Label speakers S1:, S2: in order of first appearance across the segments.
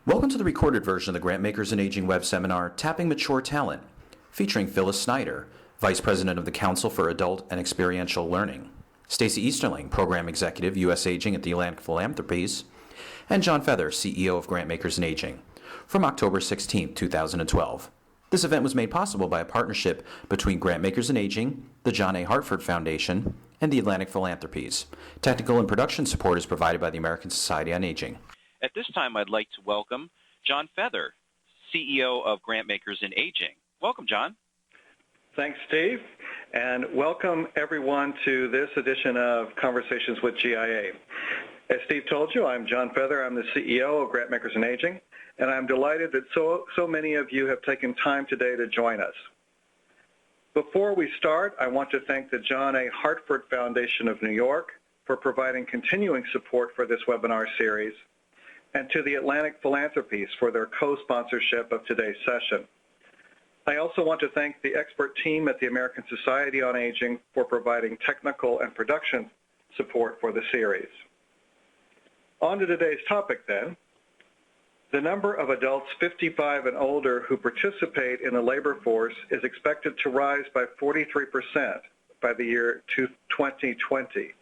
S1: Welcome to the recorded version of the Grantmakers and Aging web seminar, Tapping Mature Talent, featuring Phyllis Snyder, Vice President of the Council for Adult and Experiential Learning, Stacey Easterling, Program Executive, U.S. Aging at the Atlantic Philanthropies, and John Feather, CEO of Grantmakers and Aging, from October 16, 2012. This event was made possible by a partnership between Grantmakers and Aging, the John A. Hartford Foundation, and the Atlantic Philanthropies. Technical and production support is provided by the American Society on Aging.
S2: At this time, I'd like to welcome John Feather, CEO of Grantmakers and Aging. Welcome, John.
S3: Thanks, Steve, and welcome everyone to this edition of Conversations with GIA. As Steve told you, I'm John Feather. I'm the CEO of Grantmakers and Aging, and I'm delighted that so many of you have taken time today to join us. Before we start, I want to thank the John A. Hartford Foundation of New York for providing continuing support for this webinar series, and to the Atlantic Philanthropies for their co-sponsorship of today's session. I also want to thank the expert team at the American Society on Aging for providing technical and production support for the series. On to today's topic then. The number of adults 55 and older who participate in the labor force is expected to rise by 43% by the year 2020.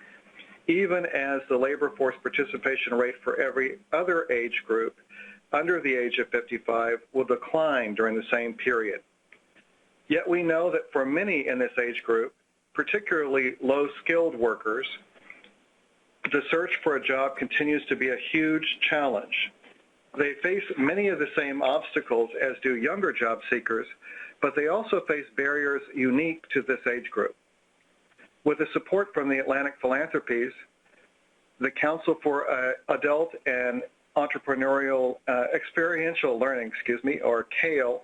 S3: Even as the labor force participation rate for every other age group under the age of 55 will decline during the same period. Yet we know that for many in this age group, particularly low-skilled workers, the search for a job continues to be a huge challenge. They face many of the same obstacles as do younger job seekers, but they also face barriers unique to this age group. With the support from the Atlantic Philanthropies, the Council for Adult and Experiential Learning, or CAEL,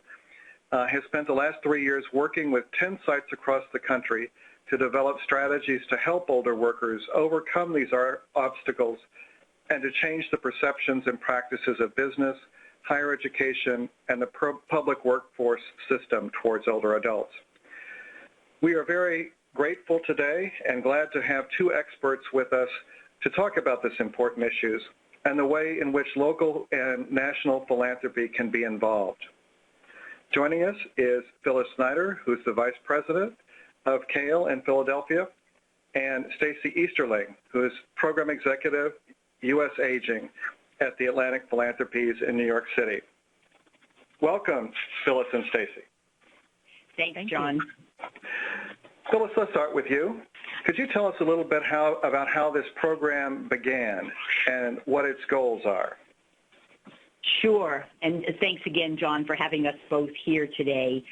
S3: has spent the last 3 years working with 10 sites across the country to develop strategies to help older workers overcome these obstacles and to change the perceptions and practices of business, higher education, and the public workforce system towards older adults. We are very grateful today and glad to have two experts with us to talk about this important issues and the way in which local and national philanthropy can be involved. Joining us is Phyllis Snyder, who's the Vice President of CAEL in Philadelphia, and Stacey Easterling, who is Program Executive, U.S. Aging at the Atlantic Philanthropies in New York City. Welcome, Phyllis and Stacey.
S4: Thanks, John.
S3: Phyllis, let's start with you. Could you tell us a little bit about how this program began and what its goals are?
S4: Sure, and thanks again, John, for having us both here today.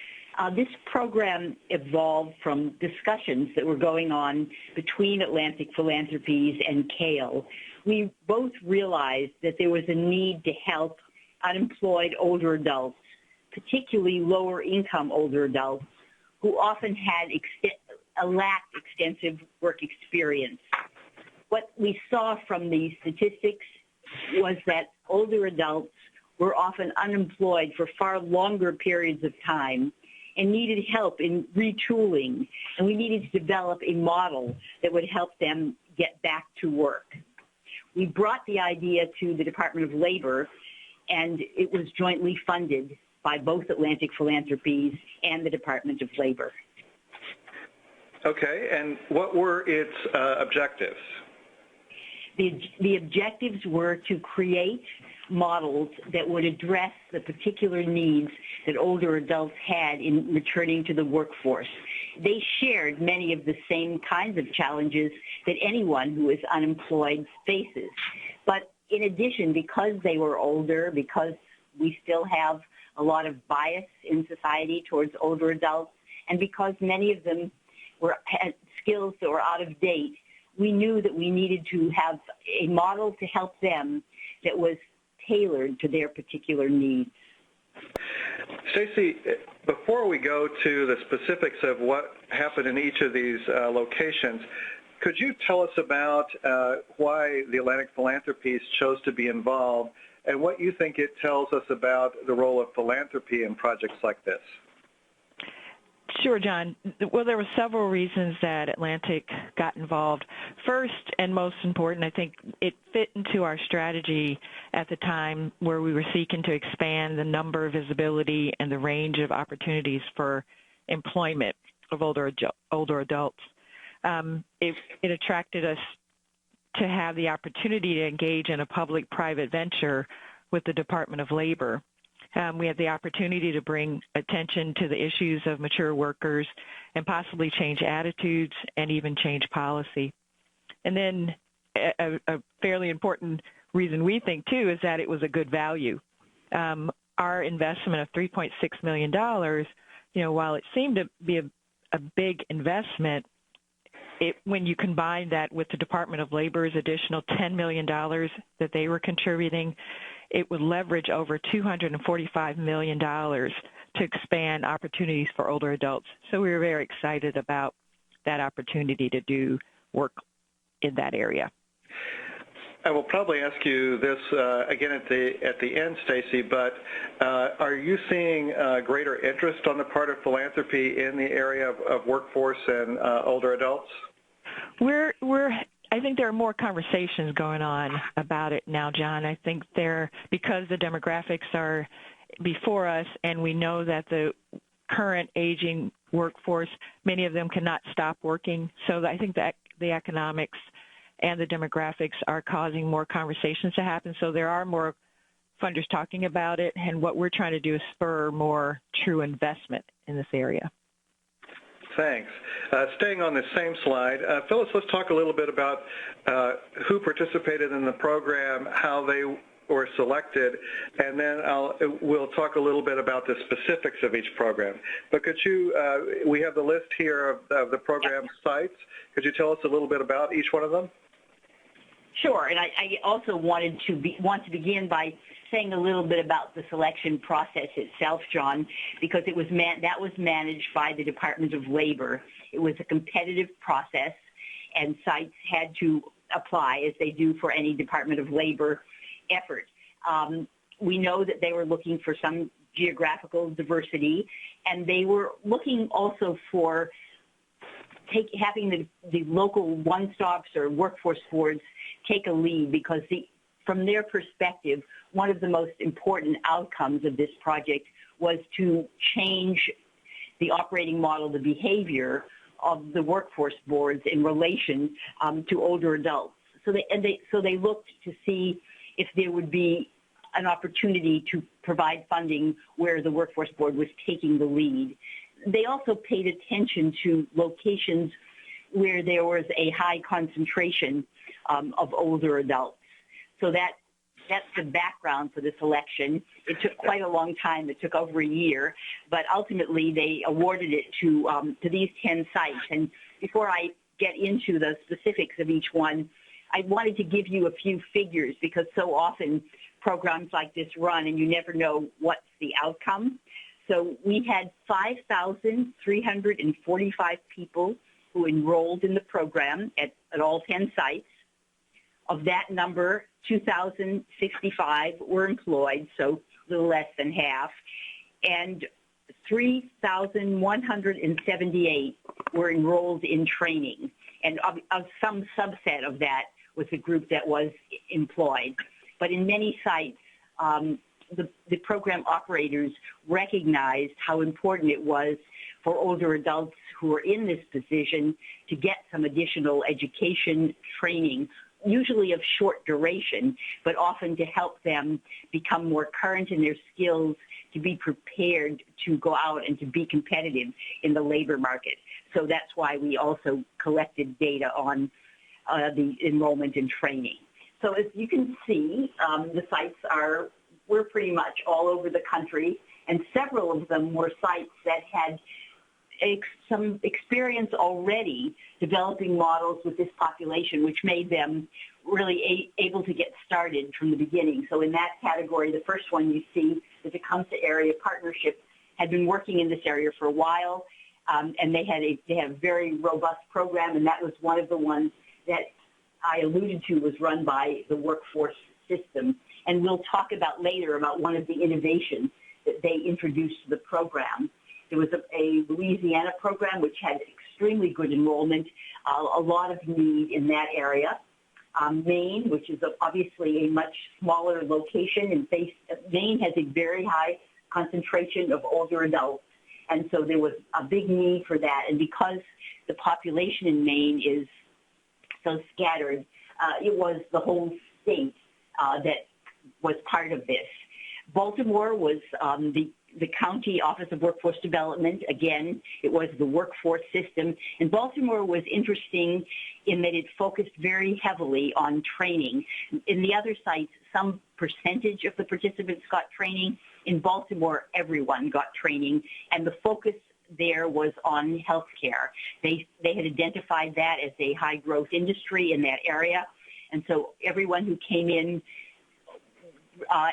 S4: This program evolved from discussions that were going on between Atlantic Philanthropies and CAEL. We both realized that there was a need to help unemployed older adults, particularly lower income older adults, who often had lacked extensive work experience. What we saw from the statistics was that older adults were often unemployed for far longer periods of time and needed help in retooling, and we needed to develop a model that would help them get back to work. We brought the idea to the Department of Labor, and it was jointly funded by both Atlantic Philanthropies and the Department of Labor.
S3: Okay, and what were its objectives?
S4: The objectives were to create models that would address the particular needs that older adults had in returning to the workforce. They shared many of the same kinds of challenges that anyone who is unemployed faces. But in addition, because they were older, because we still have a lot of bias in society towards older adults, and because many of them had skills that were out of date, we knew that we needed to have a model to help them that was tailored to their particular needs.
S3: Stacey, before we go to the specifics of what happened in each of these locations, could you tell us about why the Atlantic Philanthropies chose to be involved and what you think it tells us about the role of philanthropy in projects like this?
S5: Sure, John. Well, there were several reasons that Atlantic got involved. First and most important, I think it fit into our strategy at the time where we were seeking to expand the number, visibility, and the range of opportunities for employment of older adults. It attracted us to have the opportunity to engage in a public-private venture with the Department of Labor. We had the opportunity to bring attention to the issues of mature workers and possibly change attitudes and even change policy. And then a fairly important reason we think, too, is that it was a good value. Our investment of $3.6 million, while it seemed to be a big investment, when you combine that with the Department of Labor's additional $10 million that they were contributing, it would leverage over $245 million to expand opportunities for older adults. So we were very excited about that opportunity to do work in that area.
S3: I will probably ask you this again at the end, Stacey, but are you seeing greater interest on the part of philanthropy in the area of workforce and older adults?
S5: I think there are more conversations going on about it now, John. I think because the demographics are before us and we know that the current aging workforce, many of them cannot stop working. So I think that the economics and the demographics are causing more conversations to happen. So there are more funders talking about it, and what we're trying to do is spur more true investment in this area.
S3: Thanks. Staying on the same slide, Phyllis, let's talk a little bit about who participated in the program, how they were selected, and then we'll talk a little bit about the specifics of each program. But could you, we have the list here of the program sites. Could you tell us a little bit about each one of them?
S4: Sure, and I also want to begin by saying a little bit about the selection process itself, John, because that was managed by the Department of Labor. It was a competitive process, and sites had to apply as they do for any Department of Labor effort. We know that they were looking for some geographical diversity, and they were looking also for having the local one-stops or workforce boards take a lead, because from their perspective, one of the most important outcomes of this project was to change the operating model, the behavior of the workforce boards in relation to older adults. So they looked to see if there would be an opportunity to provide funding where the workforce board was taking the lead. They also paid attention to locations where there was a high concentration of older adults. So that's the background for the selection. It took quite a long time. It took over a year, but ultimately they awarded it to these 10 sites. And before I get into the specifics of each one, I wanted to give you a few figures, because so often programs like this run and you never know what's the outcome. So we had 5,345 people who enrolled in the program at all 10 sites. Of that number, 2,065 were employed, so a little less than half, and 3,178 were enrolled in training. And of some subset of that was the group that was employed. But in many sites, the program operators recognized how important it was for older adults who are in this position to get some additional education training, usually of short duration, but often to help them become more current in their skills, to be prepared to go out and to be competitive in the labor market. So that's why we also collected data on the enrollment and training. So as you can see, the sites were pretty much all over the country, and several of them were sites that had some experience already developing models with this population, which made them really able to get started from the beginning. So in that category, the first one you see, the Tecumseh Area Partnership, had been working in this area for a while, and they had a very robust program, and that was one of the ones that I alluded to was run by the workforce system. And we'll talk about later about one of the innovations that they introduced to the program. There was a Louisiana program which had extremely good enrollment, a lot of need in that area. Maine, which is obviously a much smaller location, and Maine has a very high concentration of older adults, and so there was a big need for that. And because the population in Maine is so scattered, it was the whole state that was part of this. Baltimore was the County Office of Workforce Development. Again, it was the workforce system. And Baltimore was interesting in that it focused very heavily on training. In the other sites, some percentage of the participants got training. In Baltimore, everyone got training, and the focus there was on healthcare. They had identified that as a high-growth industry in that area, and so everyone who came in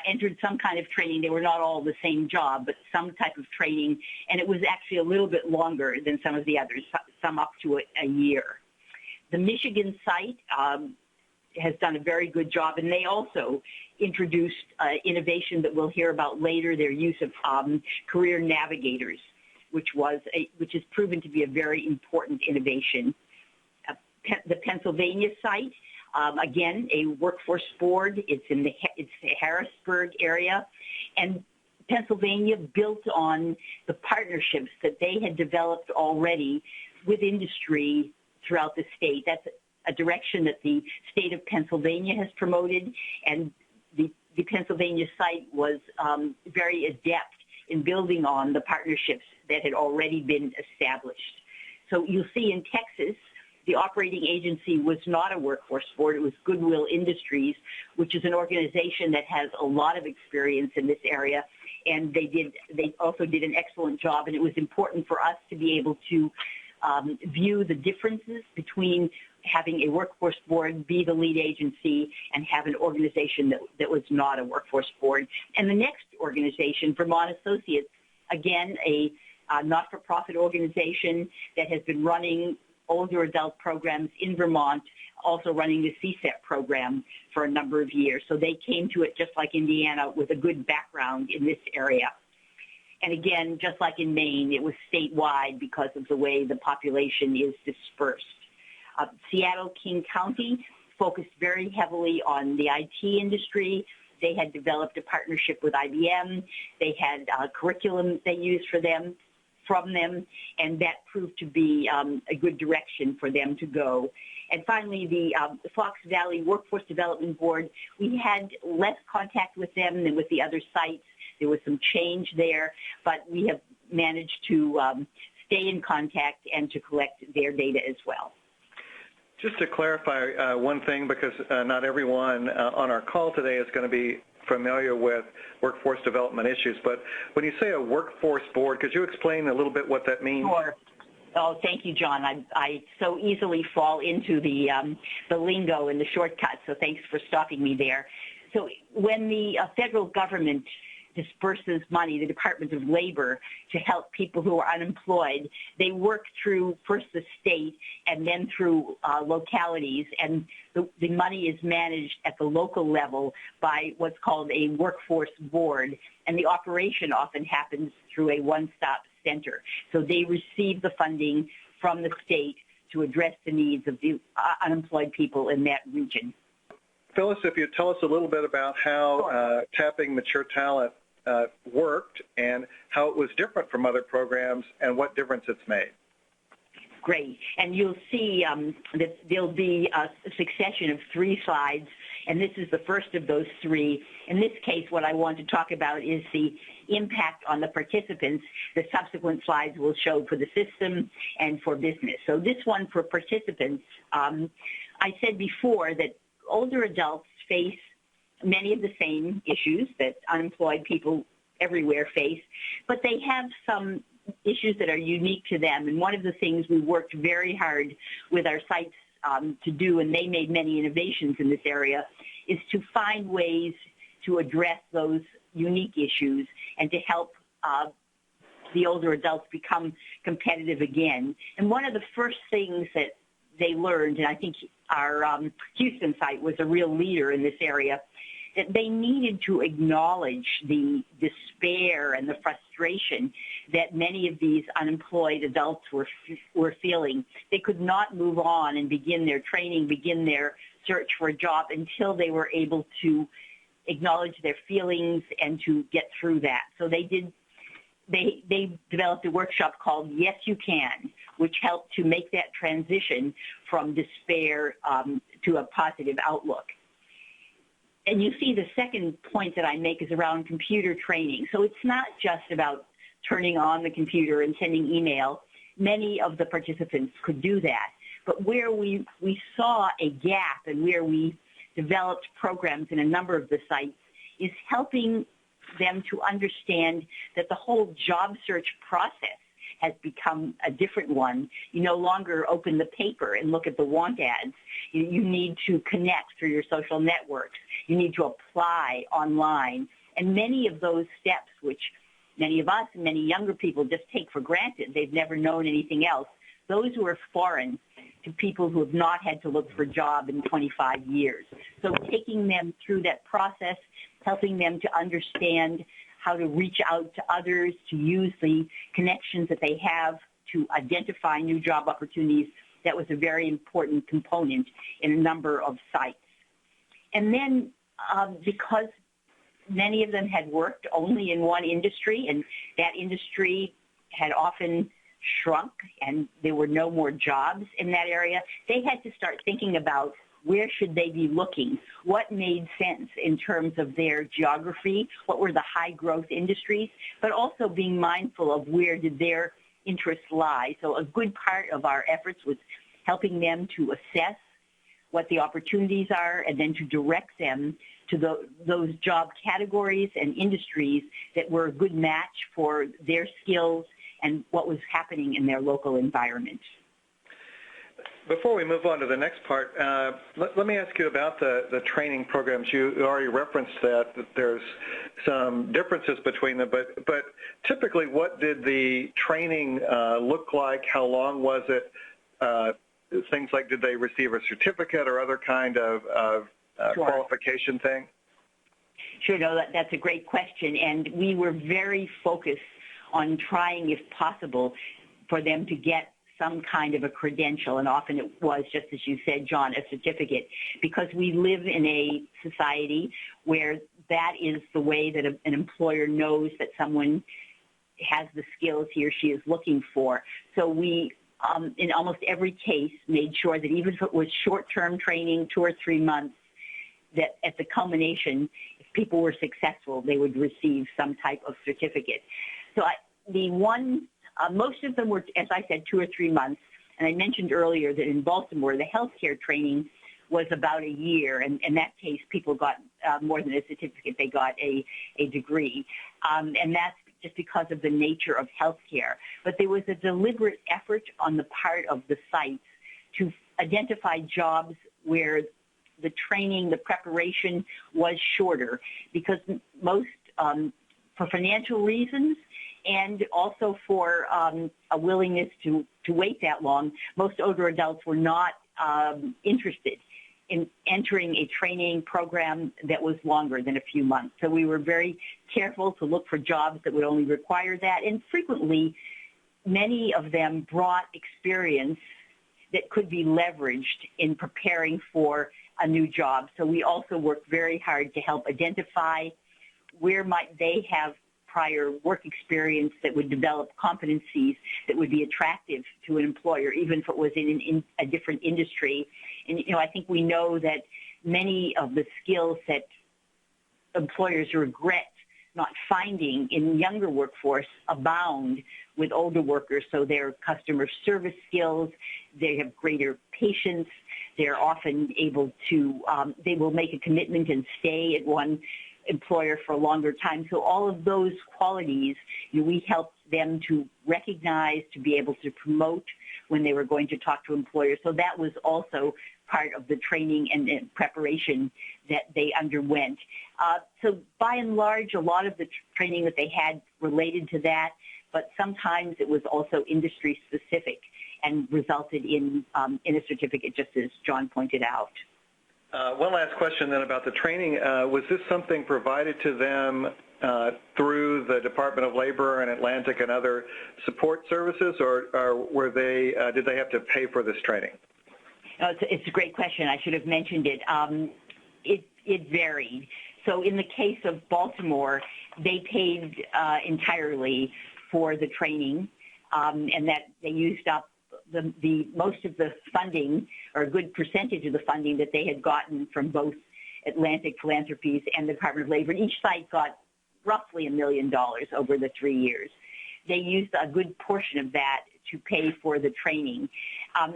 S4: entered some kind of training. They were not all the same job, but some type of training, and it was actually a little bit longer than some of the others, some up to a year. The Michigan site has done a very good job, and they also introduced innovation that we'll hear about later, their use of career navigators, which has proven to be a very important innovation. The Pennsylvania site, again, a workforce board. It's in the Harrisburg area, and Pennsylvania built on the partnerships that they had developed already with industry throughout the state. That's a direction that the state of Pennsylvania has promoted, and the Pennsylvania site was very adept in building on the partnerships that had already been established. So you'll see in Texas, the operating agency was not a workforce board. It was Goodwill Industries, which is an organization that has a lot of experience in this area, and they also did an excellent job, and it was important for us to be able to view the differences between having a workforce board be the lead agency and have an organization that was not a workforce board. And the next organization, Vermont Associates, again, a not-for-profit organization that has been running older adult programs in Vermont, also running the CSEP program for a number of years. So they came to it just like Indiana with a good background in this area. And again, just like in Maine, it was statewide because of the way the population is dispersed. Seattle King County focused very heavily on the IT industry. They had developed a partnership with IBM. They had a curriculum they used from them, and that proved to be a good direction for them to go. And finally, the Fox Valley Workforce Development Board, we had less contact with them than with the other sites. There was some change there, but we have managed to stay in contact and to collect their data as well.
S3: Just to clarify one thing, because not everyone on our call today is going to be familiar with workforce development issues, but when you say a workforce board, could you explain a little bit what that means?
S4: Sure. Oh, thank you, John. I so easily fall into the lingo and the shortcuts, so thanks for stopping me there. So when the federal government disperses money, the Department of Labor, to help people who are unemployed, they work through first the state and then through localities, and the money is managed at the local level by what's called a workforce board, and the operation often happens through a one-stop center. So they receive the funding from the state to address the needs of the unemployed people in that region.
S3: Phyllis, if you tell us a little bit about how tapping mature talent worked and how it was different from other programs and what difference it's made.
S4: Great. And you'll see that there'll be a succession of 3 slides, and this is the first of those 3. In this case, what I want to talk about is the impact on the participants. The subsequent slides will show for the system and for business. So this one for participants, I said before that older adults face many of the same issues that unemployed people everywhere face, but they have some issues that are unique to them. And one of the things we worked very hard with our sites to do, and they made many innovations in this area, is to find ways to address those unique issues and to help the older adults become competitive again. And one of the first things that they learned, and I think our Houston site was a real leader in this area, that they needed to acknowledge the despair and the frustration frustration that many of these unemployed adults were feeling. They could not move on and begin their training, begin their search for a job until they were able to acknowledge their feelings and to get through that. So they developed a workshop called Yes You Can, which helped to make that transition from despair to a positive outlook. And you see the second point that I make is around computer training. So it's not just about turning on the computer and sending email. Many of the participants could do that. But where we saw a gap and where we developed programs in a number of the sites is helping them to understand that the whole job search process has become a different one. You no longer open the paper and look at the want ads. You need to connect through your social networks. You need to apply online. And many of those steps, which many of us and many younger people just take for granted, they've never known anything else, those who are foreign to people who have not had to look for a job in 25 years. So taking them through that process, helping them to understand how to reach out to others, to use the connections that they have to identify new job opportunities, that was a very important component in a number of sites. And then because many of them had worked only in one industry, and that industry had often shrunk and there were no more jobs in that area, they had to start thinking about where should they be looking, what made sense in terms of their geography, what were the high growth industries, but also being mindful of where did their interests lie. So a good part of our efforts was helping them to assess what the opportunities are and then to direct them to those job categories and industries that were a good match for their skills and what was happening in their local environment.
S3: Before we move on to the next part, let me ask you about the training programs. You already referenced that there's some differences between them, but typically what did the training look like? How long was it? Things like, did they receive a certificate or other kind of
S4: Sure.
S3: qualification thing?
S4: Sure, no, that's a great question, and we were very focused on trying, if possible, for them to get some kind of a credential, and often it was, just as you said, John, a certificate, because we live in a society where that is the way that an employer knows that someone has the skills he or she is looking for. So we, in almost every case, made sure that even if it was short-term training, 2 or 3 months, that at the culmination, if people were successful, they would receive some type of certificate. So most of them were, as I said, 2 or 3 months. And I mentioned earlier that in Baltimore, the healthcare training was about a year. And in that case, people got more than a certificate. They got a degree. And that's just because of the nature of healthcare. But there was a deliberate effort on the part of the sites to identify jobs where the training, the preparation was shorter, because most, for financial reasons, and also for a willingness to wait that long, most older adults were not interested in entering a training program that was longer than a few months. So we were very careful to look for jobs that would only require that, and frequently many of them brought experience that could be leveraged in preparing for a new job. So we also worked very hard to help identify where might they have prior work experience that would develop competencies that would be attractive to an employer, even if it was in a different industry. And, I think we know that many of the skills that employers regret not finding in younger workforce abound with older workers. So their customer service skills, they have greater patience, they're often able to, they will make a commitment and stay at one employer for a longer time. So all of those qualities, we helped them to recognize, to be able to promote when they were going to talk to employers. So that was also part of the training and preparation that they underwent. So by and large, a lot of the training that they had related to that, but sometimes it was also industry specific and resulted in a certificate, just as John pointed out.
S3: One last question then about the training. Was this something provided to them through through the Department of Labor and Atlantic and other support services, or were they did they have to pay for this training?
S4: It's a great question. I should have mentioned it. It varied. So in the case of Baltimore, they paid entirely for the training, and that they used up the most of the funding, or a good percentage of the funding that they had gotten from both Atlantic Philanthropies and the Department of Labor. And each site got roughly $1 million over the 3 years. They used a good portion of that to pay for the training.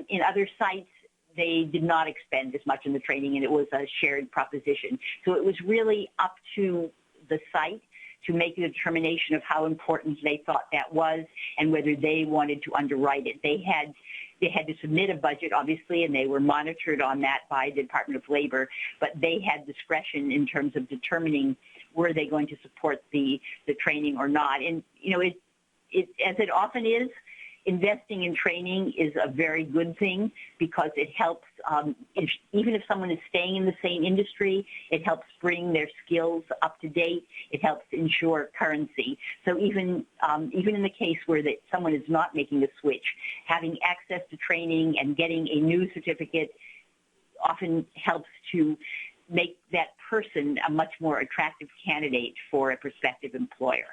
S4: In other sites, they did not expend as much in the training, and it was a shared proposition. So it was really up to the site to make a determination of how important they thought that was and whether they wanted to underwrite it. They had to submit a budget, obviously, and they were monitored on that by the Department of Labor, but they had discretion in terms of determining were they going to support the training or not. And, you know, it as it often is, investing in training is a very good thing because it helps, even if someone is staying in the same industry, it helps bring their skills up to date. It helps ensure currency. So even in the case where someone is not making a switch, having access to training and getting a new certificate often helps to make that person a much more attractive candidate for a prospective employer.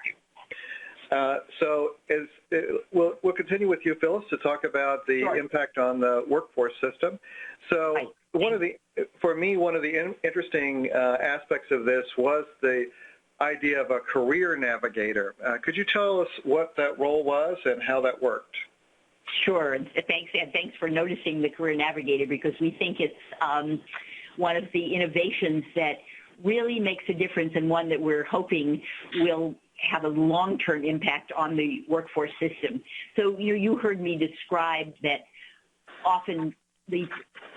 S3: We'll continue with you, Phyllis, to talk about the impact on the workforce system. So for me, one of the interesting aspects of this was the idea of a career navigator. Could you tell us what that role was and how that worked?
S4: Sure. Thanks for noticing the career navigator, because we think it's one of the innovations that really makes a difference, and one that we're hoping will have a long-term impact on the workforce system. So you heard me describe that often the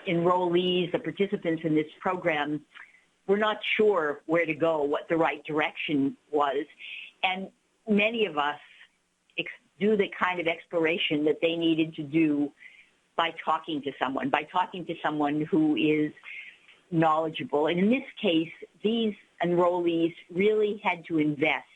S4: enrollees, the participants in this program, were not sure where to go, what the right direction was. And many of us do the kind of exploration that they needed to do by talking to someone who is knowledgeable. And in this case, these enrollees really had to invest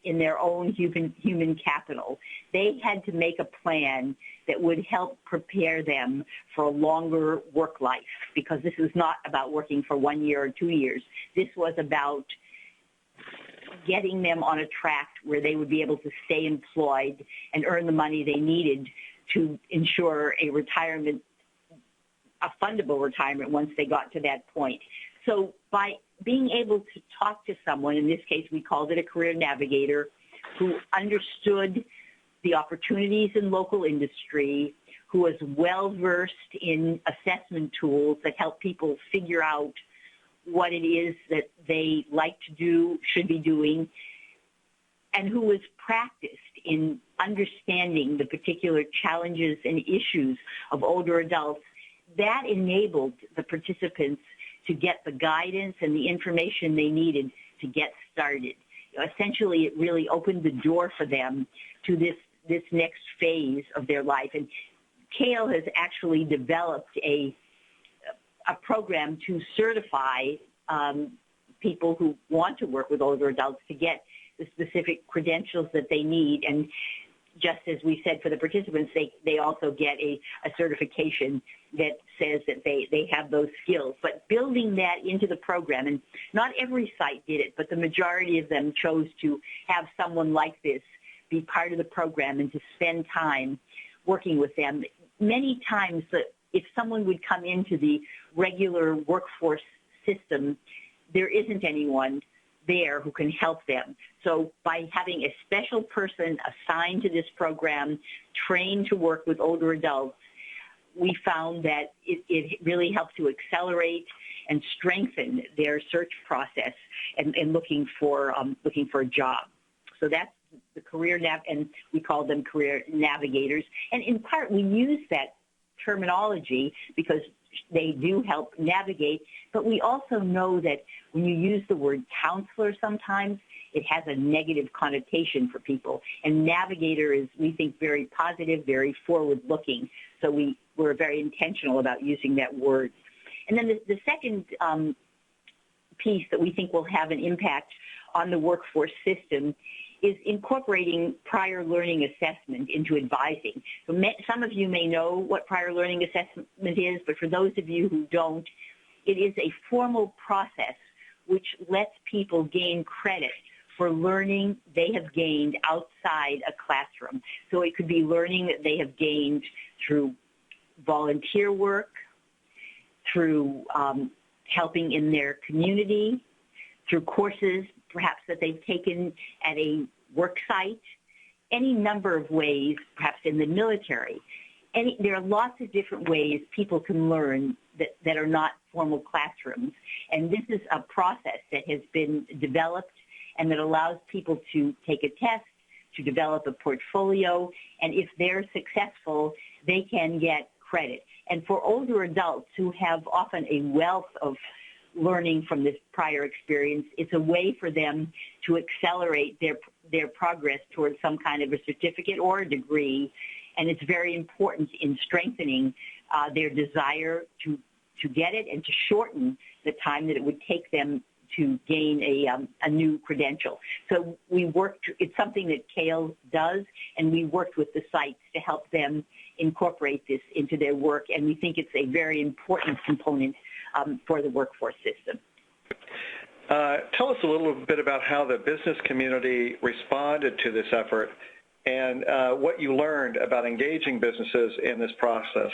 S4: in their own human capital. They had to make a plan that would help prepare them for a longer work life, because this was not about working for 1 year or 2 years. This was about getting them on a track where they would be able to stay employed and earn the money they needed to ensure a fundable retirement once they got to that point. So by being able to talk to someone, in this case we called it a career navigator, who understood the opportunities in local industry, who was well-versed in assessment tools that help people figure out what it is that they like to do, should be doing, and who was practiced in understanding the particular challenges and issues of older adults, that enabled the participants to get the guidance and the information they needed to get started. Essentially, it really opened the door for them to this next phase of their life. And CAEL has actually developed a program to certify people who want to work with older adults to get the specific credentials that they need. And just as we said for the participants, they also get a certification that says that they have those skills. But building that into the program, and not every site did it, but the majority of them chose to have someone like this be part of the program and to spend time working with them. Many times, if someone would come into the regular workforce system, there isn't anyone there who can help them. So by having a special person assigned to this program, trained to work with older adults, we found that it really helped to accelerate and strengthen their search process and looking for a job. So that's the career and we call them career navigators. And in part, we use that terminology because they do help navigate, but we also know that when you use the word counselor sometimes, it has a negative connotation for people. And navigator is, we think, very positive, very forward-looking. So we're very intentional about using that word. And then the second piece that we think will have an impact on the workforce system is incorporating prior learning assessment into advising. So some of you may know what prior learning assessment is, but for those of you who don't, it is a formal process which lets people gain credit for learning they have gained outside a classroom. So it could be learning that they have gained through volunteer work, through helping in their community, through courses perhaps that they've taken at a work site, any number of ways, perhaps in the military. There are lots of different ways people can learn that are not formal classrooms. And this is a process that has been developed and that allows people to take a test, to develop a portfolio, and if they're successful, they can get credit. And for older adults who have often a wealth of learning from this prior experience, it's a way for them to accelerate their progress towards some kind of a certificate or a degree, and it's very important in strengthening their desire to get it and to shorten the time that it would take them to gain a new credential. So it's something that CAEL does, and we worked with the sites to help them incorporate this into their work, and we think it's a very important component for the workforce system.
S3: Tell us a little bit about how the business community responded to this effort and what you learned about engaging businesses in this process.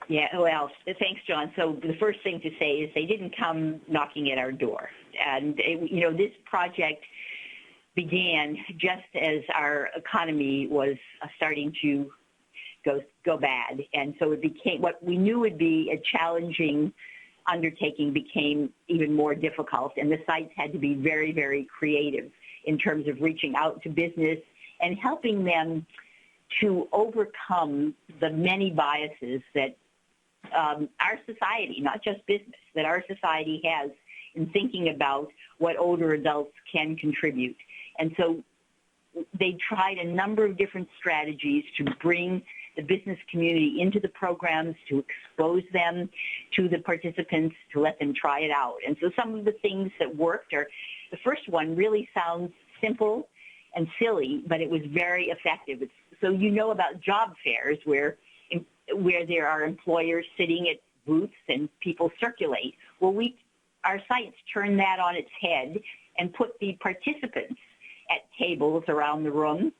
S4: Yeah, well, thanks, John. So the first thing to say is they didn't come knocking at our door. And, this project began just as our economy was starting to go bad. And so it became what we knew would be a challenging undertaking became even more difficult. And the sites had to be very, very creative in terms of reaching out to business and helping them to overcome the many biases that our society, not just business, that our society has in thinking about what older adults can contribute. And so they tried a number of different strategies to bring the business community into the programs, to expose them to the participants, to let them try it out. And so some of the things that worked are, the first one really sounds simple and silly, but it was very effective. So about job fairs where there are employers sitting at booths and people circulate. Well, our sites turned that on its head and put the participants at tables around the room,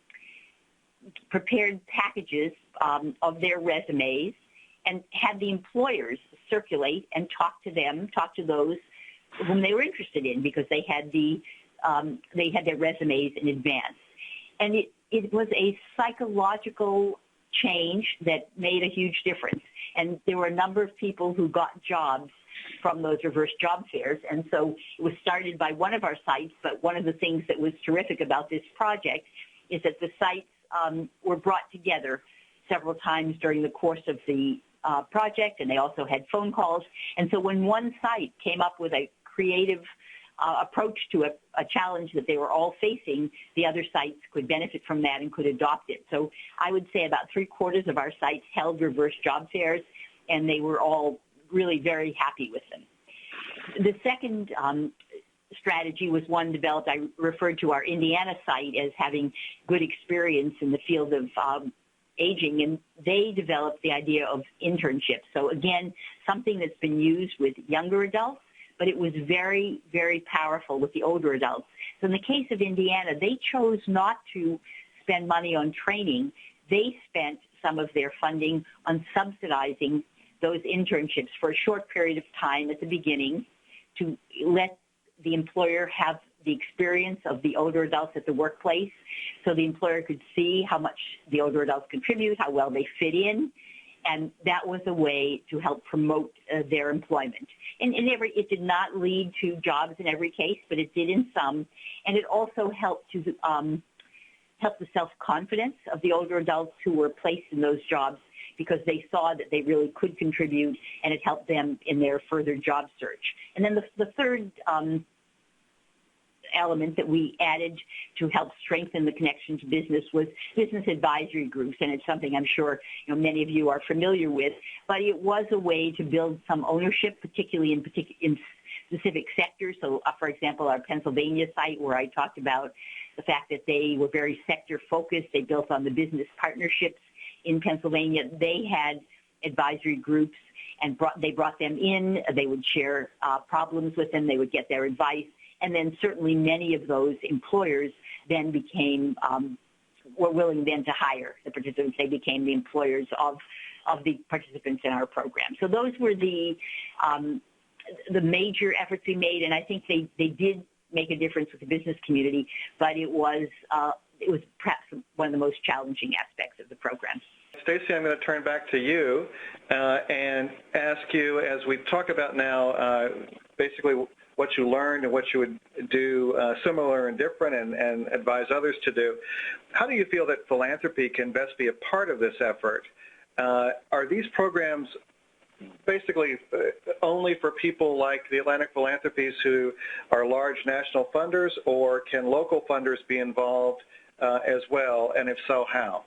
S4: prepared packages of their resumes, and had the employers circulate and talk to those whom they were interested in because they had their resumes in advance. And it was a psychological change that made a huge difference. And there were a number of people who got jobs from those reverse job fairs. And so it was started by one of our sites, but one of the things that was terrific about this project is that the sites were brought together several times during the course of the project, and they also had phone calls. And so when one site came up with a creative approach to a challenge that they were all facing, the other sites could benefit from that and could adopt it. So I would say about 3/4 of our sites held reverse job fairs, and they were all really very happy with them. The second strategy was one developed. I referred to our Indiana site as having good experience in the field of aging, and they developed the idea of internships. So again, something that's been used with younger adults, but it was very, very powerful with the older adults. So in the case of Indiana, they chose not to spend money on training. They spent some of their funding on subsidizing those internships for a short period of time at the beginning to let the employer have the experience of the older adults at the workplace so the employer could see how much the older adults contribute, how well they fit in, and that was a way to help promote their employment. And it did not lead to jobs in every case, but it did in some, and it also helped to help the self-confidence of the older adults who were placed in those jobs because they saw that they really could contribute, and it helped them in their further job search. And then the third element that we added to help strengthen the connection to business was business advisory groups, and it's something I'm sure many of you are familiar with, but it was a way to build some ownership, particularly in specific sectors. So, for example, our Pennsylvania site where I talked about the fact that they were very sector-focused. They built on the business partnerships in Pennsylvania. They had advisory groups, and they brought them in. They would share problems with them. They would get their advice. And then certainly many of those employers then were willing then to hire the participants. They became the employers of the participants in our program. So those were the major efforts we made, and I think they did make a difference with the business community, but it was perhaps one of the most challenging aspects of the program.
S3: Stacey, I'm going to turn back to you and ask you, as we talk about now, basically what you learned and what you would do similar and different and advise others to do. How do you feel that philanthropy can best be a part of this effort? Are these programs basically only for people like the Atlantic Philanthropies who are large national funders, or can local funders be involved as well, and if so, how?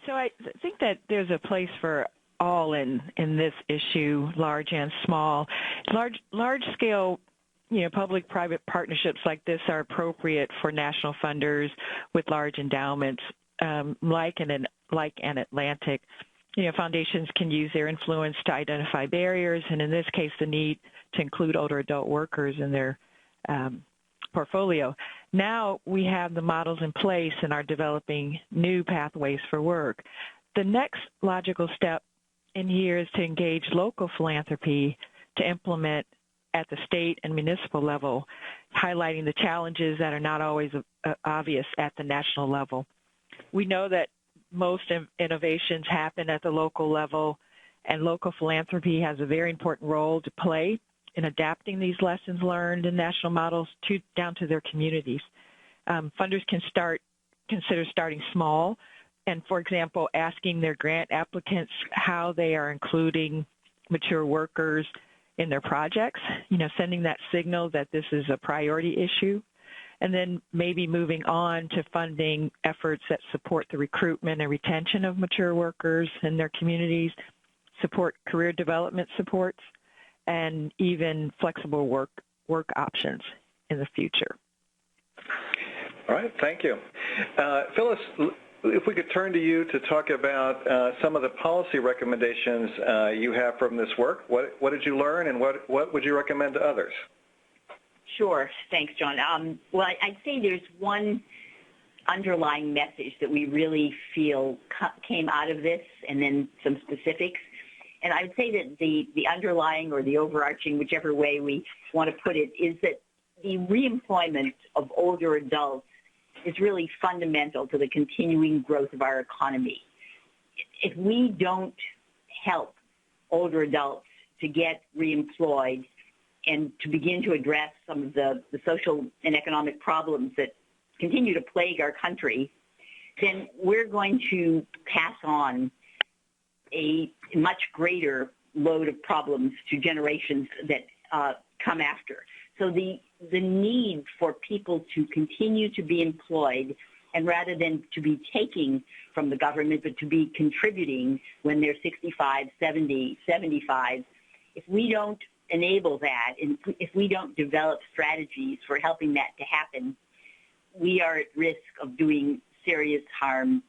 S5: So I think that there's a place for all in this issue, large and small. Large scale, public-private partnerships like this are appropriate for national funders with large endowments, like an Atlantic. Foundations can use their influence to identify barriers, and in this case, the need to include older adult workers in their portfolio. Now we have the models in place and are developing new pathways for work. The next logical step in here is to engage local philanthropy to implement at the state and municipal level, highlighting the challenges that are not always obvious at the national level. We know that most innovations happen at the local level, and local philanthropy has a very important role to play in adapting these lessons learned in national models down to their communities. Funders can consider starting small and, for example, asking their grant applicants how they are including mature workers in their projects, sending that signal that this is a priority issue, and then maybe moving on to funding efforts that support the recruitment and retention of mature workers in their communities, support career development supports, and even flexible work options in the future.
S3: All right, thank you. Phyllis, if we could turn to you to talk about some of the policy recommendations you have from this work. What did you learn, and what would you recommend to others?
S4: Sure. Thanks, John. Well, I'd say there's one underlying message that we really feel came out of this, and then some specifics. And I'd say that the underlying or the overarching, whichever way we want to put it, is that the reemployment of older adults is really fundamental to the continuing growth of our economy. If we don't help older adults to get reemployed and to begin to address some of the social and economic problems that continue to plague our country, then we're going to pass on a much greater load of problems to generations that come after. So the need for people to continue to be employed, and rather than to be taking from the government, but to be contributing when they're 65, 70, 75, if we don't enable that, and if we don't develop strategies for helping that to happen, we are at risk of doing serious harm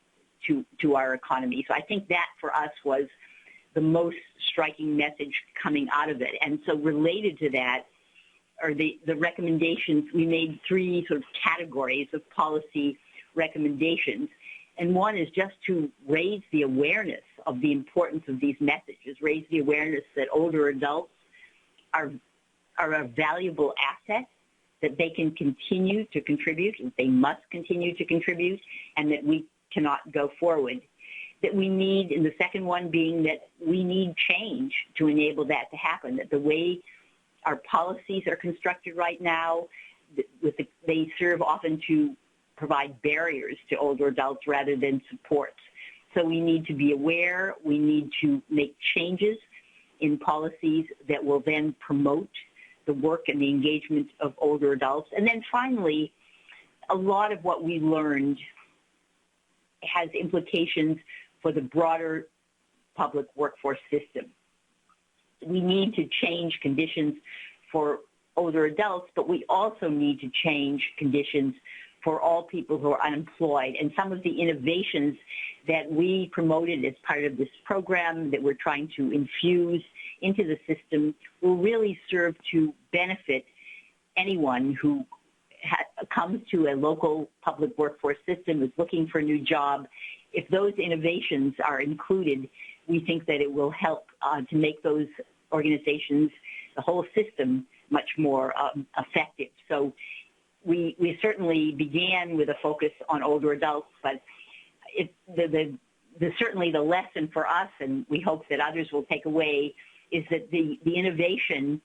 S4: to our economy. So I think that for us was the most striking message coming out of it. And so related to that are the recommendations. We made three sort of categories of policy recommendations. And one is just to raise the awareness of the importance of these messages, raise the awareness that older adults are a valuable asset, that they can continue to contribute, and they must continue to contribute, and that we cannot go forward. That we need, and the second one being that we need change to enable that to happen, that the way our policies are constructed right now, they serve often to provide barriers to older adults rather than supports. So we need to be aware, we need to make changes in policies that will then promote the work and the engagement of older adults. And then finally, a lot of what we learned has implications for the broader public workforce system. We need to change conditions for older adults, but we also need to change conditions for all people who are unemployed. And some of the innovations that we promoted as part of this program that we're trying to infuse into the system will really serve to benefit anyone who comes to a local public workforce system, is looking for a new job. If those innovations are included, we think that it will help to make those organizations, the whole system, much more effective. So we certainly began with a focus on older adults, but certainly the lesson for us, and we hope that others will take away, is that the innovation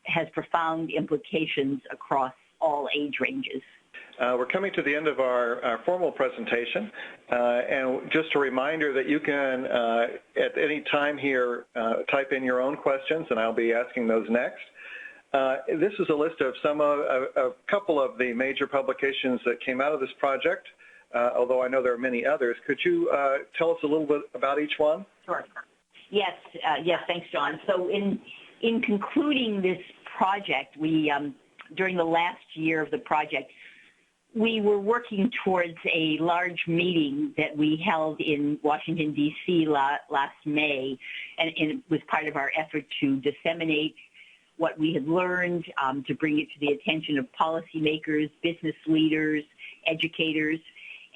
S4: has profound implications across all age ranges.
S3: We're coming to the end of our formal presentation, and just a reminder that you can, at any time here, type in your own questions, and I'll be asking those next. This is a list of a couple of the major publications that came out of this project, although I know there are many others. Could you tell us a little bit about each one?
S4: Sure. Yes, thanks, John. So in concluding this project, we during the last year of the project, we were working towards a large meeting that we held in Washington, D.C. last May, and it was part of our effort to disseminate what we had learned, to bring it to the attention of policymakers, business leaders, educators.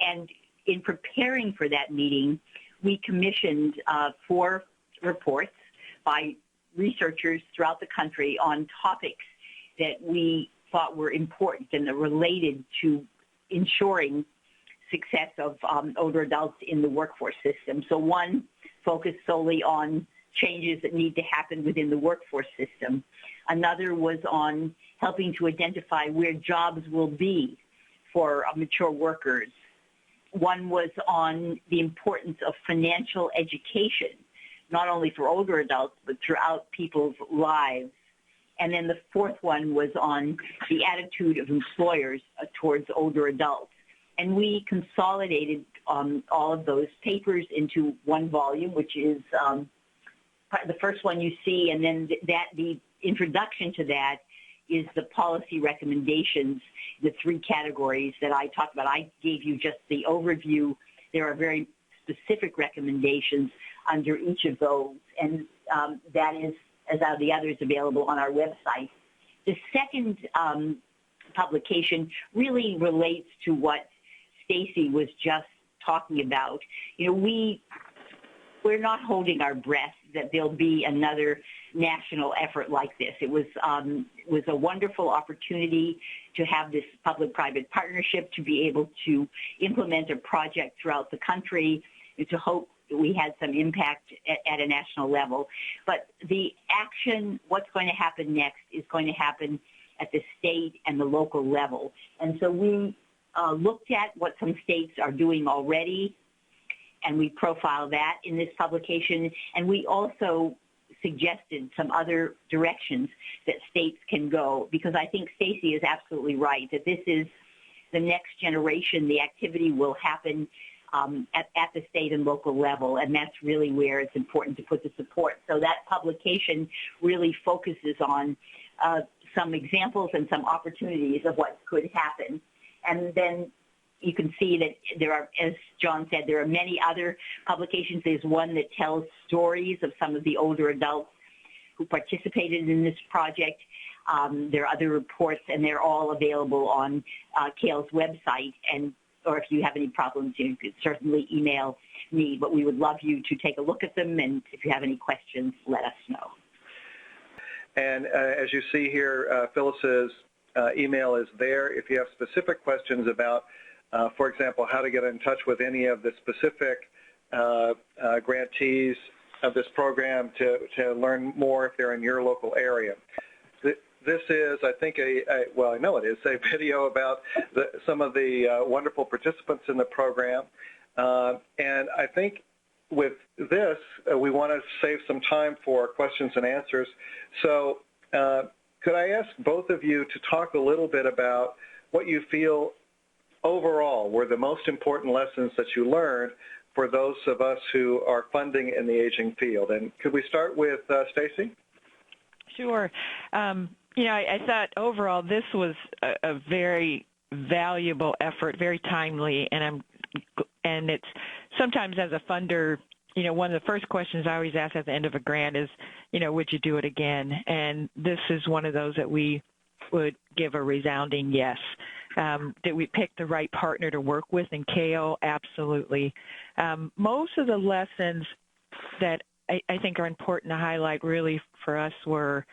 S4: And in preparing for that meeting, we commissioned 4 reports by researchers throughout the country on topics that we thought were important and that related to ensuring success of older adults in the workforce system. So one focused solely on changes that need to happen within the workforce system. Another was on helping to identify where jobs will be for mature workers. One was on the importance of financial education, not only for older adults, but throughout people's lives. And then the 4th one was on the attitude of employers towards older adults. And we consolidated all of those papers into one volume, which is the first one you see, and then the introduction to that is the policy recommendations, the 3 categories that I talked about. I gave you just the overview. There are very specific recommendations under each of those, and that is, as are the others, available on our website. The second publication really relates to what Stacey was just talking about. You know, we're not holding our breath that there'll be another national effort like this. It was a wonderful opportunity to have this public-private partnership, to be able to implement a project throughout the country, and to hope that we had some impact at a national level. But the action, what's going to happen next, is going to happen at the state and the local level. And so we looked at what some states are doing already, and we profile that in this publication. And we also suggested some other directions that states can go, because I think Stacey is absolutely right that this is the next generation. The activity will happen at the state and local level, and that's really where it's important to put the support. So that publication really focuses on some examples and some opportunities of what could happen. And then you can see that there are, as John said, there are many other publications. There's one that tells stories of some of the older adults who participated in this project. There are other reports, and they're all available on CAEL's website. Or if you have any problems, you could certainly email me. But we would love you to take a look at them, and if you have any questions, let us know.
S3: And as you see here, Phyllis's email is there. If you have specific questions about, for example, how to get in touch with any of the specific grantees of this program to learn more if they're in your local area. This is, I think, well, I know it is, a video about some of the wonderful participants in the program. And I think with this, we want to save some time for questions and answers. So could I ask both of you to talk a little bit about what you feel overall were the most important lessons that you learned for those of us who are funding in the aging field? And could we start with Stacey?
S5: Sure. I thought overall this was a very valuable effort, very timely, and it's sometimes as a funder, one of the first questions I always ask at the end of a grant is, would you do it again? And this is one of those that we would give a resounding yes. Did we pick the right partner to work with in CAEL? Absolutely. Most of the lessons that I think are important to highlight really for us were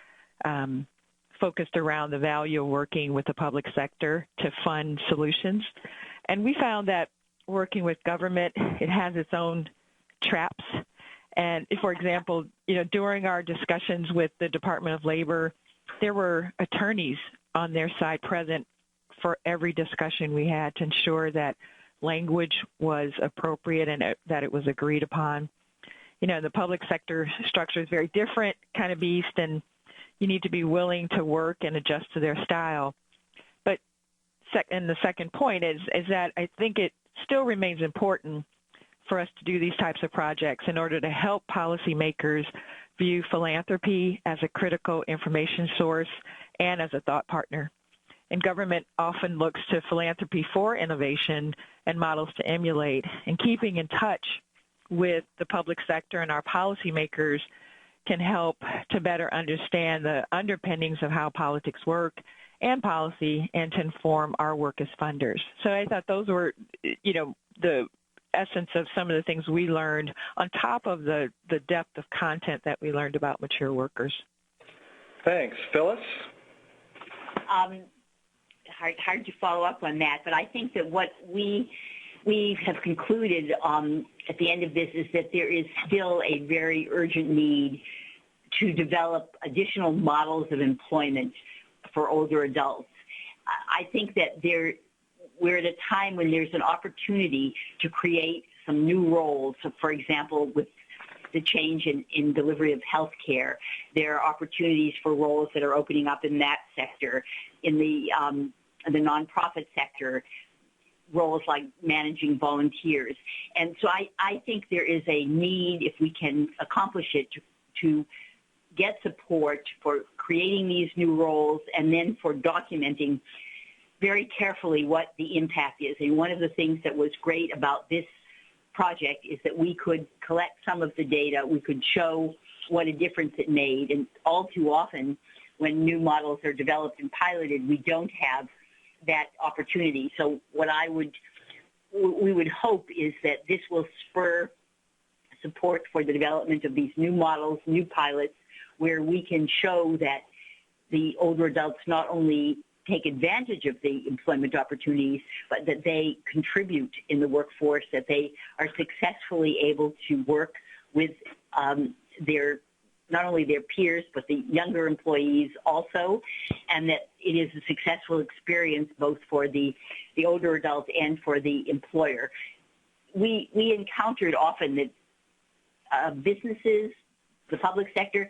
S5: focused around the value of working with the public sector to fund solutions. And we found that working with government, it has its own traps. And for example, during our discussions with the Department of Labor, there were attorneys on their side present for every discussion we had to ensure that language was appropriate and that it was agreed upon. The public sector structure is very different kind of beast, and you need to be willing to work and adjust to their style. But and the second point is that I think it still remains important for us to do these types of projects in order to help policymakers view philanthropy as a critical information source and as a thought partner. And government often looks to philanthropy for innovation and models to emulate. And keeping in touch with the public sector and our policymakers can help to better understand the underpinnings of how politics work and policy and to inform our work as funders. So I thought those were, the essence of some of the things we learned on top of the depth of content that we learned about mature workers.
S3: Thanks. Phyllis?
S4: Hard to follow up on that, but I think that what we have concluded at the end of this is that there is still a very urgent need to develop additional models of employment for older adults. I think that we're at a time when there's an opportunity to create some new roles. So, for example, with the change in delivery of health care, there are opportunities for roles that are opening up in that sector. In the nonprofit sector, roles like managing volunteers. And so I think there is a need, if we can accomplish it, to get support for creating these new roles and then for documenting very carefully what the impact is. And one of the things that was great about this project is that we could collect some of the data, we could show what a difference it made, and all too often when new models are developed and piloted, we don't have that opportunity. So what we would hope is that this will spur support for the development of these new models, new pilots, where we can show that the older adults not only take advantage of the employment opportunities, but that they contribute in the workforce, that they are successfully able to work with not only their peers, but the younger employees also, and that it is a successful experience both for the older adult and for the employer. We encountered often that businesses, the public sector,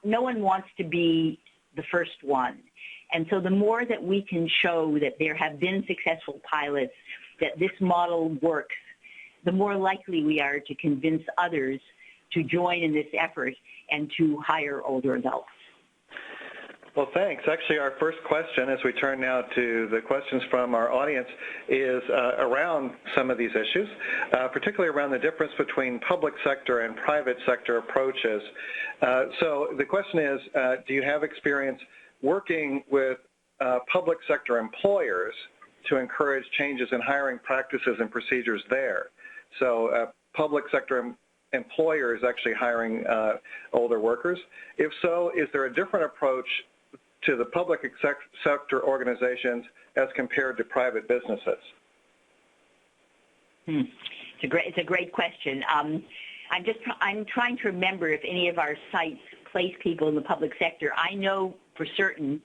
S4: no one wants to be the first one. And so the more that we can show that there have been successful pilots, that this model works, the more likely we are to convince others to join in this effort and to hire older adults.
S3: Well, thanks. Actually, our first question, as we turn now to the questions from our audience, is around some of these issues, particularly around the difference between public sector and private sector approaches. So the question is, do you have experience working with public sector employers to encourage changes in hiring practices and procedures there? So public sector employers actually hiring older workers. If so, is there a different approach to the public sector organizations as compared to private businesses?
S4: It's a great question. I'm trying to remember if any of our sites place people in the public sector. I know for certain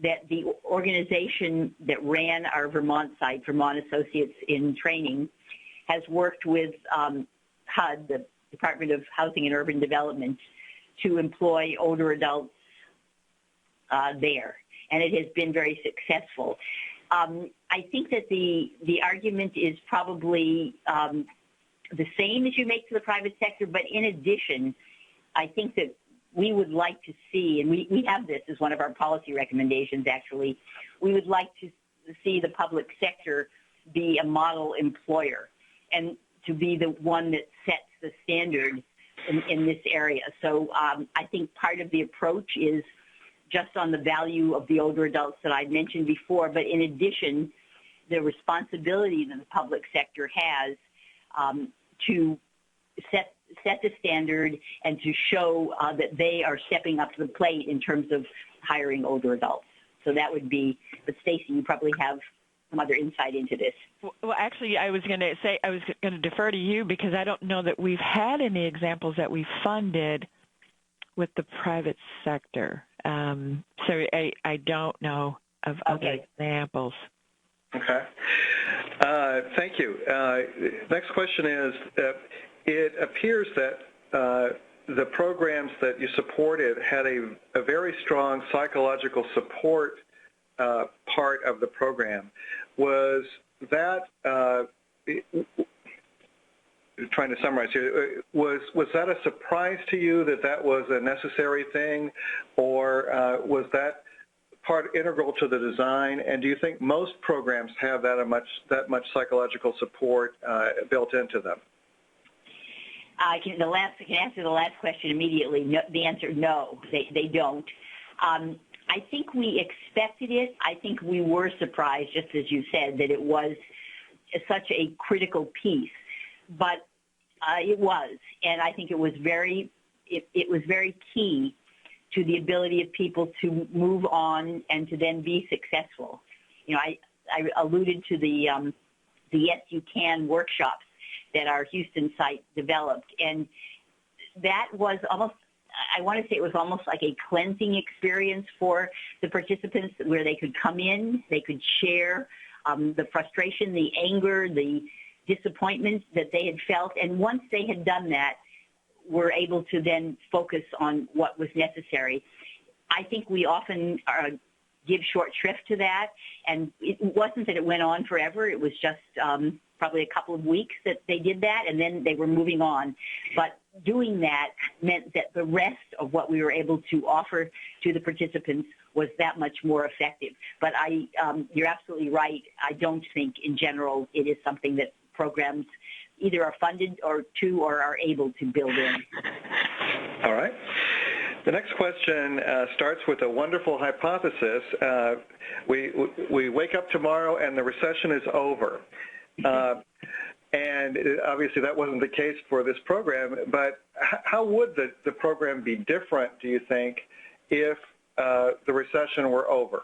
S4: that the organization that ran our Vermont site, Vermont Associates in Training, has worked with HUD, the Department of Housing and Urban Development, to employ older adults there, and it has been very successful. I think that the argument is probably the same as you make to the private sector, but in addition, I think that we would like to see, and we have this as one of our policy recommendations actually, we would like to see the public sector be a model employer and to be the one that sets the standard in this area. So I think part of the approach is just on the value of the older adults that I mentioned before, but in addition, the responsibility that the public sector has to set the standard and to show that they are stepping up to the plate in terms of hiring older adults. So that would be, but Stacey, you probably have some other insight into this.
S5: Well, actually, I was going to defer to you because I don't know that we've had any examples that we funded with the private sector. So I don't know of other examples.
S3: Okay. Thank you. Next question is, it appears that the programs that you supported had a very strong psychological support part of the program. Was that, trying to summarize here, was that a surprise to you that was a necessary thing, or was that part integral to the design? And do you think most programs have that much psychological support built into them?
S4: I can answer the last question immediately. No, the answer, no, they don't. I think we expected it. I think we were surprised, just as you said, that it was such a critical piece. But it was, and I think it was very key to the ability of people to move on and to then be successful. You know, I alluded to the Yes You Can workshops that our Houston site developed, and that was almost, I want to say it was almost like a cleansing experience for the participants, where they could come in, they could share the frustration, the anger, the disappointment that they had felt, and once they had done that, were able to then focus on what was necessary. I think we often give short shrift to that, and it wasn't that it went on forever. It was just probably a couple of weeks that they did that, and then they were moving on. But doing that meant that the rest of what we were able to offer to the participants was that much more effective. But you're absolutely right. I don't think in general it is something that programs either are funded or are able to build in.
S3: All right. The next question starts with a wonderful hypothesis. We wake up tomorrow and the recession is over. And obviously that wasn't the case for this program, but how would the program be different, do you think, if the recession were over?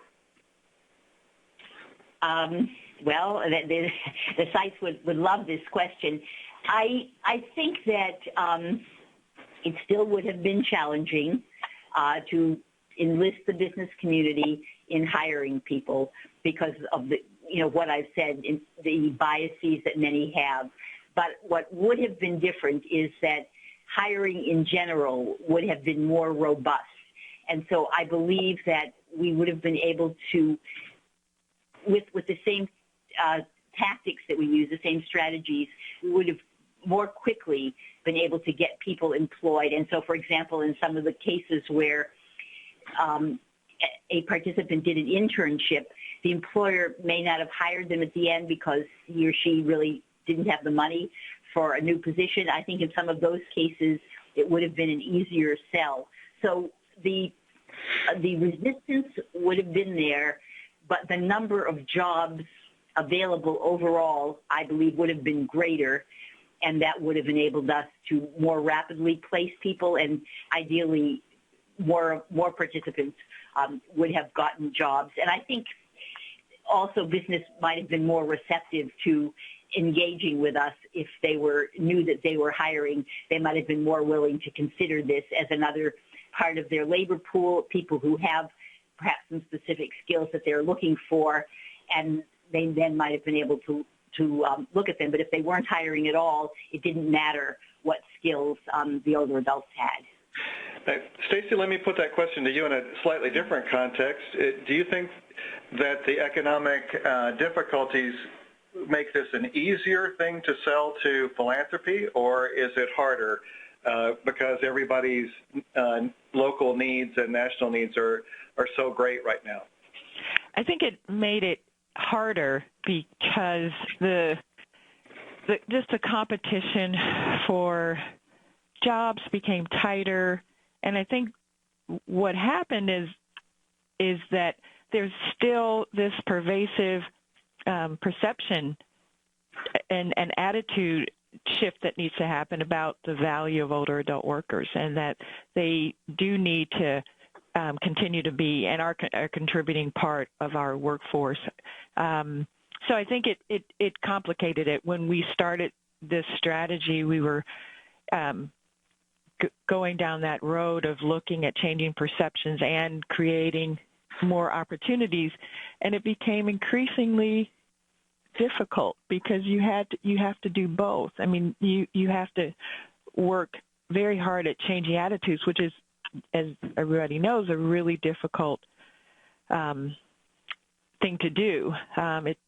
S4: Well, the sites would love this question. I think that it still would have been challenging to enlist the business community in hiring people because of what I've said, in the biases that many have. But what would have been different is that hiring in general would have been more robust. And so I believe that we would have been able to, with the same tactics that we use, the same strategies, we would have more quickly been able to get people employed. And so, for example, in some of the cases where a participant did an internship, the employer may not have hired them at the end because he or she really didn't have the money for a new position. I think in some of those cases, it would have been an easier sell. So the resistance would have been there, but the number of jobs available overall, I believe, would have been greater, and that would have enabled us to more rapidly place people, and ideally more participants would have gotten jobs. And I think also business might have been more receptive to engaging with us if they knew that they were hiring. They might have been more willing to consider this as another part of their labor pool, people who have perhaps some specific skills that they're looking for, and they then might have been able to look at them. But if they weren't hiring at all, it didn't matter what skills the older adults had.
S3: Stacey, let me put that question to you in a slightly different context. Do you think that the economic difficulties make this an easier thing to sell to philanthropy, or is it harder because everybody's local needs and national needs are so great right now?
S5: I think it made it harder because just the competition for jobs became tighter, and I think what happened is that there's still this pervasive perception and attitude shift that needs to happen about the value of older adult workers, and that they do need to continue to be and are a contributing part of our workforce. So I think it complicated it. When we started this strategy, we were going down that road of looking at changing perceptions and creating more opportunities, and it became increasingly difficult because you have to do both. I mean, you have to work very hard at changing attitudes, which is, as everybody knows, a really difficult thing to do.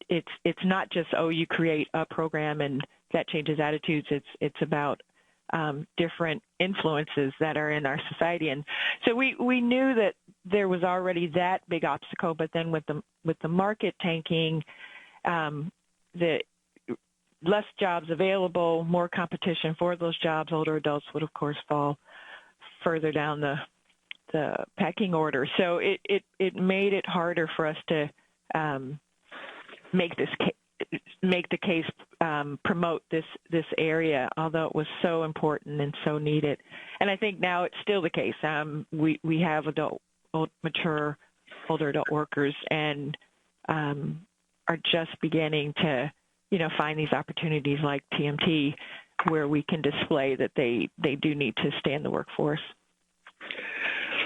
S5: It's not just, you create a program and that changes attitudes. It's about different influences that are in our society. And so we knew that there was already that big obstacle, but then with the market tanking, the less jobs available, more competition for those jobs, older adults would of course fall further down the pecking order. So it made it harder for us to make the case, promote this area, although it was so important and so needed. And I think now it's still the case. We have mature older adult workers, and are just beginning to, find these opportunities like TMT, where we can display that they do need to stay in the workforce.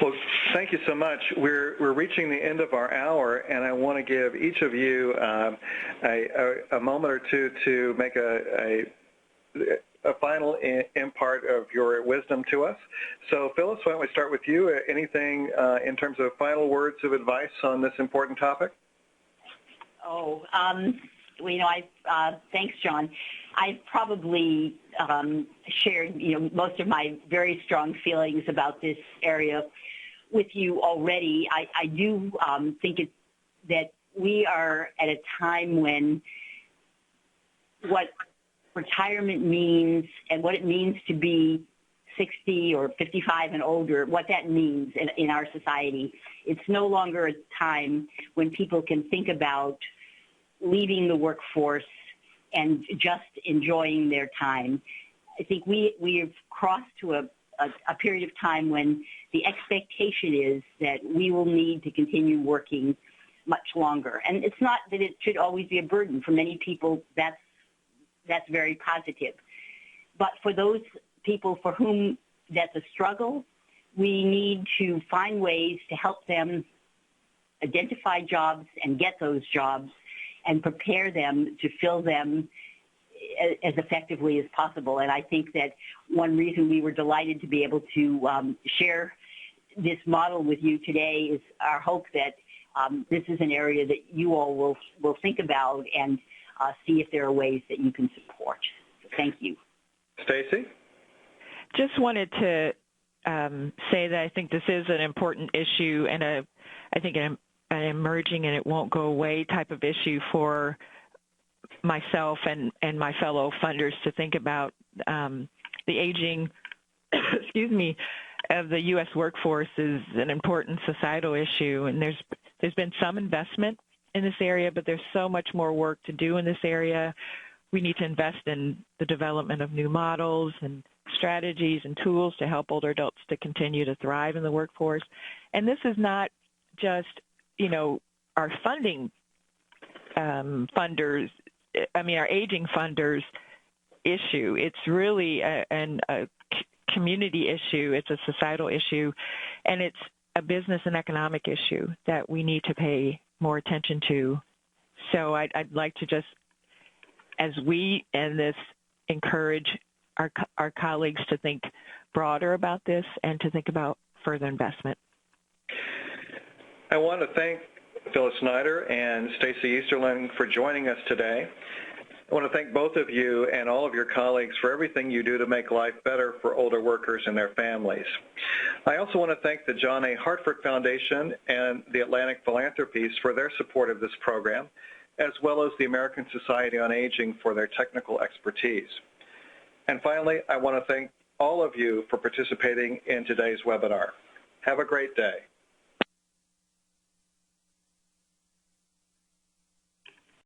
S3: Well, thank you so much. We're reaching the end of our hour, and I want to give each of you a moment or two to make a final impart of your wisdom to us. So, Phyllis, why don't we start with you? Anything in terms of final words of advice on this important topic?
S4: Thanks, John. I've probably shared, most of my very strong feelings about this area with you already. I do think that we are at a time when what retirement means and what it means to be 60 or 55 and older, what that means in our society. It's no longer a time when people can think about leaving the workforce and just enjoying their time. I think we have crossed to a period of time when the expectation is that we will need to continue working much longer. And it's not that it should always be a burden. For many people, that's very positive. But for those people for whom that's a struggle, we need to find ways to help them identify jobs and get those jobs and prepare them to fill them as effectively as possible. And I think that one reason we were delighted to be able to share this model with you today is our hope that this is an area that you all will think about and see if there are ways that you can support. So thank you.
S3: Stacey?
S5: Just wanted to say that I think this is an important issue, and I think an emerging and it won't go away type of issue for myself and my fellow funders to think about. The aging, of the U.S. workforce is an important societal issue, and there's been some investment in this area, but there's so much more work to do in this area. We need to invest in the development of new models and strategies and tools to help older adults to continue to thrive in the workforce. And this is not just, our funding funders, our aging funders issue. It's really a community issue. It's a societal issue, and it's a business and economic issue that we need to pay more attention to. So I'd like to just, as we end this, encourage our colleagues to think broader about this and to think about further investment.
S3: I want to thank Phyllis Snyder and Stacey Easterling for joining us today. I want to thank both of you and all of your colleagues for everything you do to make life better for older workers and their families. I also want to thank the John A. Hartford Foundation and the Atlantic Philanthropies for their support of this program, as well as the American Society on Aging for their technical expertise. And finally, I want to thank all of you for participating in today's webinar. Have a great day.